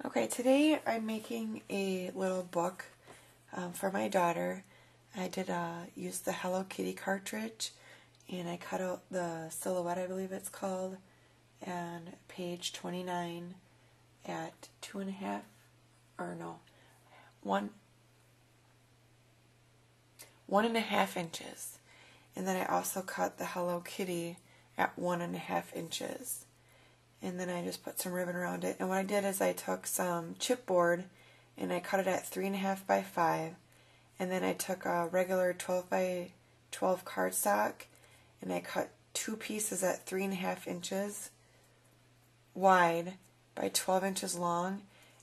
Okay, today I'm making a little book for my daughter. I did use the Hello Kitty cartridge, and I cut out the silhouette, I believe it's called, and page 29 at 2.5, or no, 1.5 inches. And then I also cut the Hello Kitty at 1.5 inches. And then I just put some ribbon around it. And what I did is I took some chipboard and I cut it at 3.5 by 5. And then I took a regular 12 by 12 cardstock and I cut 2 pieces at 3.5 inches wide by 12 inches long.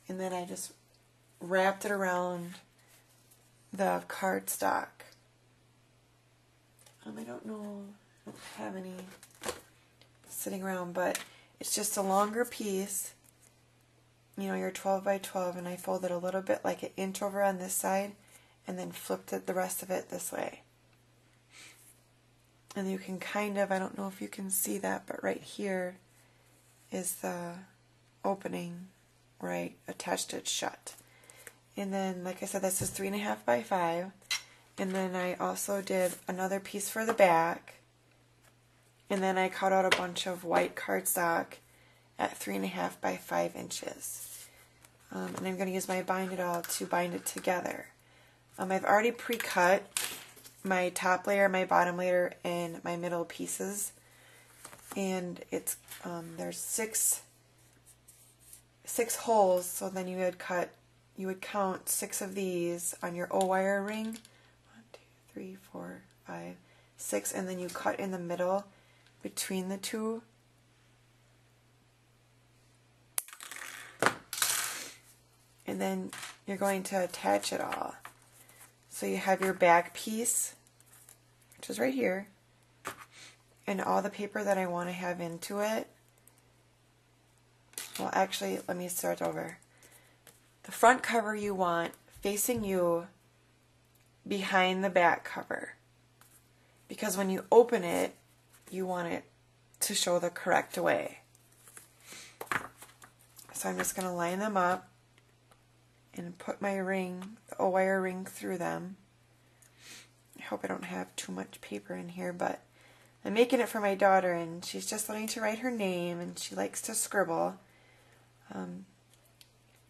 And then I just wrapped it around the cardstock. I don't know, I don't have any sitting around, but it's just a longer piece, you know, your 12 by 12, and I folded a little bit, like an inch over on this side, and then flipped it the rest of it this way. And you can kind of, I don't know if you can see that, but right here is the opening where I attached it shut. And then, like I said, this is 3.5 by 5. And then I also did another piece for the back. And then I cut out a bunch of white cardstock at 3.5 by 5 inches. And I'm going to use my Bind It All to bind it together. I've already pre-cut my top layer, my bottom layer, and my middle pieces. And it's there's six holes, so then you would count 6 of these on your O-wire ring. 1, 2, 3, 4, 5, 6, and then you cut in the middle between the two. And then you're going to attach it all. So you have your back piece, which is right here, and all the paper that I want to have into it. Well, actually, let me start over. The front cover you want facing you behind the back cover, because when you open it, you want it to show the correct way. So I'm just going to line them up and put my ring, the O-wire ring, through them. I hope I don't have too much paper in here, but I'm making it for my daughter, and she's just learning to write her name, and she likes to scribble.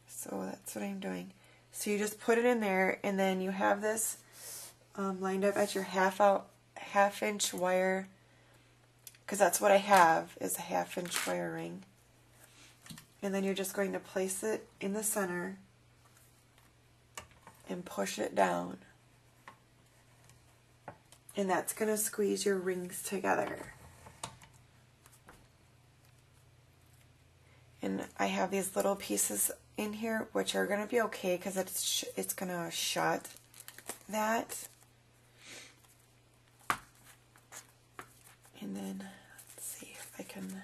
So that's what I'm doing. So you just put it in there, and then you have this lined up at your half-inch wire, because that's what I have, is a 1/2 inch wire ring. And then you're just going to place it in the center and push it down. And that's going to squeeze your rings together. And I have these little pieces in here, which are going to be okay because it's going to shut that. And then, let's see if I can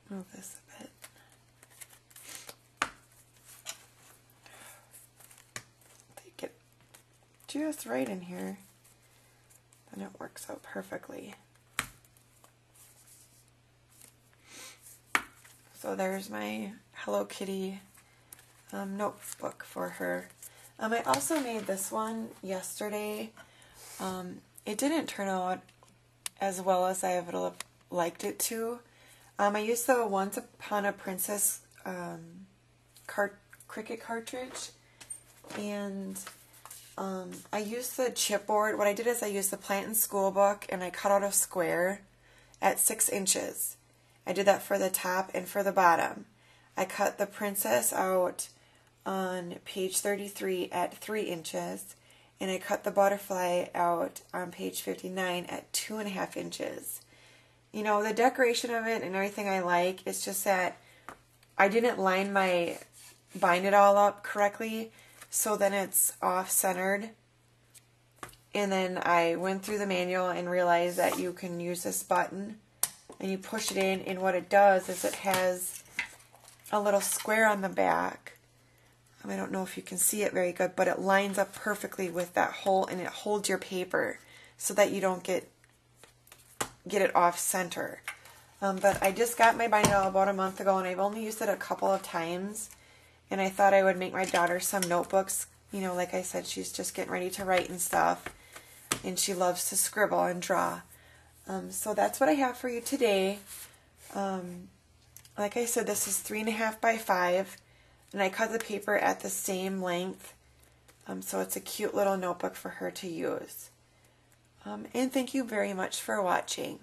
move this a bit. Take it just right in here, then it works out perfectly. So there's my Hello Kitty notebook for her. I also made this one yesterday. It didn't turn out as well as I would have liked it to. I used the Once Upon a Princess Cricut cartridge, and I used the chipboard. What I did is I used the Plant and School book, and I cut out a square at 6 inches. I did that for the top and for the bottom. I cut the princess out on page 33 at 3 inches, and I cut the butterfly out on page 59 at 2.5 inches. You know, the decoration of it and everything I like, it's just that I didn't line my Bind It All up correctly, so then it's off-centered. And then I went through the manual and realized that you can use this button, and you push it in, and what it does is it has a little square on the back. I don't know if you can see it very good, but it lines up perfectly with that hole, and it holds your paper so that you don't get it off center. But I just got my binder about a month ago, and I've only used it a couple of times. And I thought I would make my daughter some notebooks. You know, like I said, she's just getting ready to write and stuff. And she loves to scribble and draw. So that's what I have for you today. Like I said, this is 3.5 by 5. And I cut the paper at the same length. So it's a cute little notebook for her to use. And thank you very much for watching.